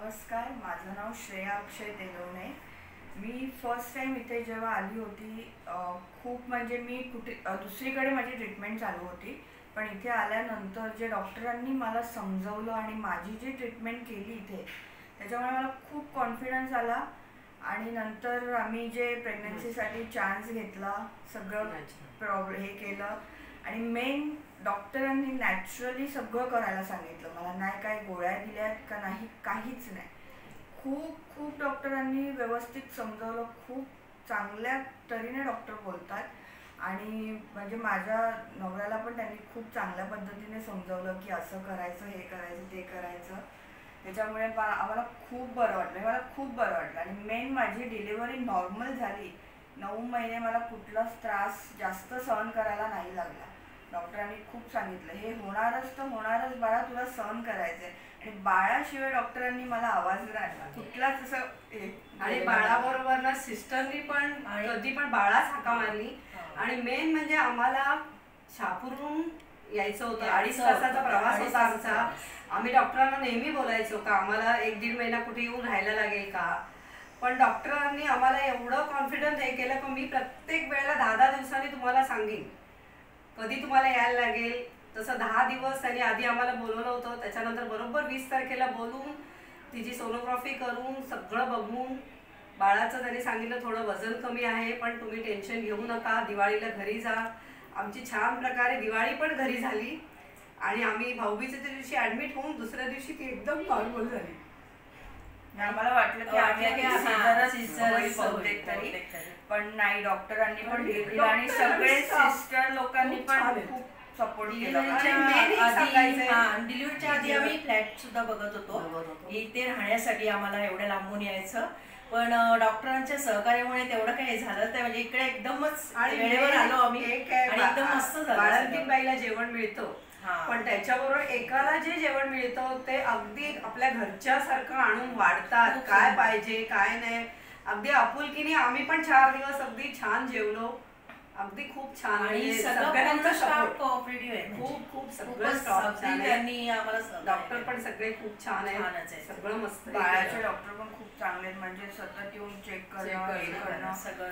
नमस्कार, माझं नाव श्रेया अक्षय तेलवणे. मी first time इथे जेव्हा आली होती, खूप म्हणजे मी दुसरीकडे माझी ट्रीटमेंट चालू होती. पण इथे आल्यानंतर जे डॉक्टरांनी मला समजवलं आणि माझी जी ट्रीटमेंट केली इथे, त्याच्यामुळे मला खूप कॉन्फिडन्स आला. आणि नंतर आम्ही जे प्रेग्नन्सीसाठी चान्स घेतला, सगळं हे केलं. आणि मेन डॉक्टरांनी नॅचरली सगळं करायला सांगितलं. मला नाही काय गोळ्या दिल्यात का नाही, काहीच नाही. खूप खूप डॉक्टरांनी व्यवस्थित समजवलं. खूप चांगल्या तऱ्हेने डॉक्टर बोलतात. आणि म्हणजे माझ्या नवऱ्याला पण त्यांनी खूप चांगल्या पद्धतीने समजवलं की असं करायचं, हे करायचं, ते करायचं. त्याच्यामुळे आम्हाला खूप बरं वाटलं. मला खूप बरं वाटलं. आणि मेन माझी डिलिव्हरी नॉर्मल झाली. 9 महिने मला कुठलाच त्रास जास्त सहन करायला नाही लागला. डॉक्टरांनी खूप सांगितलं, हे होणारच तर होणारच बाळा, तुला सहन करायचंय. आणि बाळाशिवाय डॉक्टरांनी मला आवाज नाही आला कुठलाच असं. आणि बाळाबरोबर ना सिस्टरनी पण कधी पण बाळाच हाका मारली. आणि मेन म्हणजे आम्हाला शहापूरहून यायचं होतं. 2.5 तासाचा प्रवास होता आमचा. आम्ही डॉक्टरांना नेहमी बोलायचो का आम्हाला 1-1.5 महिना कुठे येऊन राहायला लागेल का. पण डॉक्टरांनी आम्हाला एवढं कॉन्फिडन्स हे केलं की मी प्रत्येक वेळेला 10-10 दिवसांनी तुम्हाला सांगेन कधी तुम्हाला यायला लागेल. तसं 10 दिवस त्यांनी आधी आम्हाला बोलवलं होतं. त्याच्यानंतर बरोबर 20 तारखेला बोलून तिची सोनोग्राफी करून सगळं बघून बाळाचं त्यांनी सांगितलं थोडं वजन कमी आहे, पण तुम्ही टेन्शन घेऊ नका, दिवाळीला घरी जा. आमची छान प्रकारे दिवाळी पण घरी झाली. आणि आम्ही भाऊबीजेच्या दिवशी ॲडमिट होऊन दुसऱ्या दिवशी ती एकदम नॉर्मल झाली. आम्हाला वाटलं की आम्ही तरी, पण नाही, डॉक्टरांनी पण दिलं. आणि सगळे सिस्टर लोकांनी पण खूप सपोर्ट केला. डिलिव्हरीच्या आधी आम्ही फ्लॅट सुद्धा बघत होतो इथे राहण्यासाठी. आम्हाला एवढ्या लांबून यायचं, पण डॉक्टरांच्या सहकार्यामुळे तेवढं काही झालं नाही. म्हणजे इकडे एकदमच वेळेवर आलो आम्ही आणि एकदम मस्त झालं. बाळंतीण बाईला जेवण मिळतं, पण त्याच्याबरोबर एकाला जे जेवण मिळतं ते अगदी आपल्या घरच्या सारखं आणून वाढतात. काय पाहिजे काय नाही अगदी आपुलकीने. आम्ही पण 4 दिवस अगदी छान जेवलो, अगदी खूप छान. आणि सगळ्यांचा स्टाफ कोऑपरेटिव्ह आहे. खूप खूप सगळं स्टाफ छान आहे. डॉक्टर पण सगळे खूप छान आहे, सगळं मस्त. बाळाचे डॉक्टर पण खूप चांगले आहेत. म्हणजे सतत येऊन चेक करणं सगळं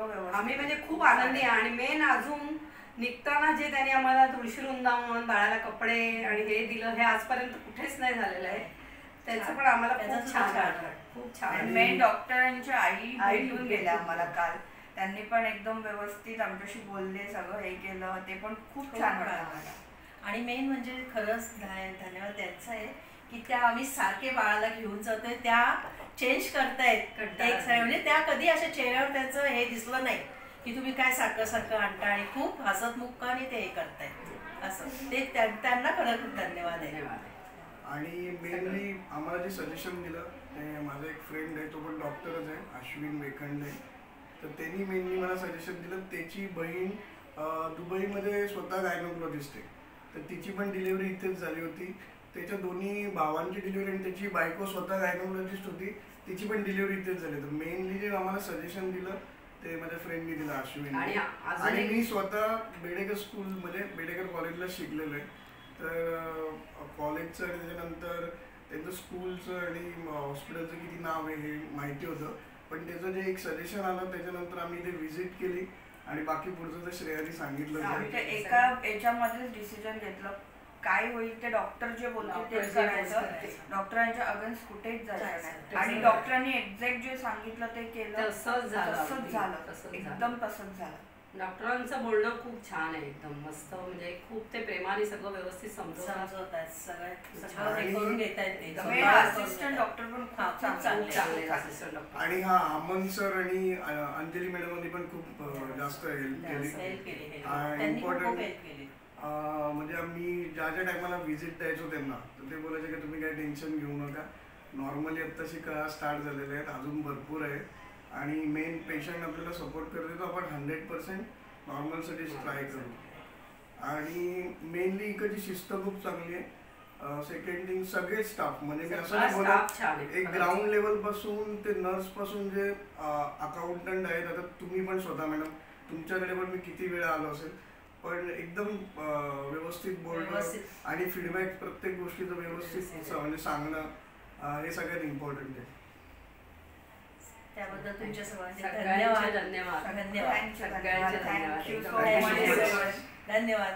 व्यवस्थित. आम्ही म्हणजे खूप आनंदी आहे. आणि मेन अजून निघताना जे त्यांनी आम्हाला तुळशी वृंदावन, बाळाला कपडे आणि हे दिलं, हे आजपर्यंत कुठेच नाही झालेलं आहे. त्याचं पण आम्हाला खूप छान वाटलं, खूप छान. मेन डॉक्टरांच्या आई भेटून गेल्या आम्हाला काल. त्यांनी पण एकदम व्यवस्थित आमच्याशी बोलले, सगळं हे केलं. ते पण खूप छान वाटलं आम्हाला. आणि मेन म्हणजे खरंच धन्यवाद त्यांचा आहे की त्या आम्ही सारखे बाळाला घेऊन जातोय, त्या चेंज करतायत. म्हणजे त्या कधी अशा चेहऱ्यावर त्याचं हे दिसलं नाही की तुम्ही काय सारखं आणता. आणि खूप हसत मुक्काने ते हे करतायत असं. ते त्यांना खरं खूप धन्यवाद आहे. आणि मेनली आम्हाला जे सजेशन दिलं ते माझा एक फ्रेंड आहे, तो पण डॉक्टरच आहे, अश्विन वेखंडे. तर त्यांनी मेनली मला सजेशन दिलं. त्याची बहीण दुबईमध्ये स्वतः गायनोकॉलॉजिस्ट आहे, तर तिची पण डिलिव्हरी इथेच झाली होती. त्याच्या दोन्ही भावांची डिलिव्हरी आणि त्याची बायको स्वतः गायनोकॉलॉजिस्ट होती, तिची पण डिलिव्हरी इथेच झाली. तर मेनली जे आम्हाला सजेशन दिलं ते माझ्या फ्रेंडनी दिलं, अश्विन. आणि मी स्वतः बेडेकर स्कूल म्हणजे बेडेकर कॉलेजला शिकलेलो आहे. तर कॉलेजचं आणि त्याच्यानंतर त्यांचं स्कूलचं आणि हॉस्पिटलचं किती नाव आहे हे माहिती होतं. पण त्याचं जे एक सजेशन आलं त्याच्यानंतर आम्ही इथे व्हिजिट केली आणि बाकी पुढचं तर श्रेयाने सांगितलं. एका याच्यामध्येच डिसिजन घेतलं, काय होईल ते डॉक्टर जे बोलतील तेच करायचं. डॉक्टरांच्या अगेन्स्ट कुठेच जायचं नाही. आणि डॉक्टरांनी एक्झॅक्ट जे सांगितलं ते केलं, तसंच झालं. एकदम तसंच झालं. डॉक्टरांचं बोलणं खूप छान आहे, एकदम मस्त. म्हणजे खूप ते प्रेमाने सगळं व्यवस्थित समजवतात. आणि हा अमन सर आणि अंजली मॅडमांनी पण खूप जास्त हेल्प केली. इम्पॉर्टंट म्हणजे आम्ही ज्या टायमाला व्हिजिट द्यायचो त्यांना, तर ते बोलायचे की तुम्ही काही टेन्शन घेऊ नका, नॉर्मली आत्ताशी काळा स्टार्ट झालेले आहेत, अजून भरपूर आहे. आणि मेन पेशंट आपल्याला सपोर्ट करते, तर आपण 100% नॉर्मलसाठी ट्राय करू. आणि मेनली इकडची शिस्त खूप चांगली आहे. सेकंड थिंग सगळे स्टाफ, म्हणजे मी असं नाही बोलत, एक ग्राउंड लेवल पासून ते नर्स पासून जे अकाउंटंट आहेत. आता तुम्ही पण स्वतः मॅडम, तुमच्याकडे पण मी किती वेळा आलो असेल, पण एकदम व्यवस्थित बोलणं आणि फीडबॅक प्रत्येक गोष्टीचं व्यवस्थित म्हणजे सांगणं हे सगळ्यात इम्पॉर्टंट आहे. त्याबद्दल तुमच्या सर्वांचे धन्यवाद. धन्यवाद. सगळ्यांचे धन्यवाद. Thank you so Thank you. much. धन्यवाद.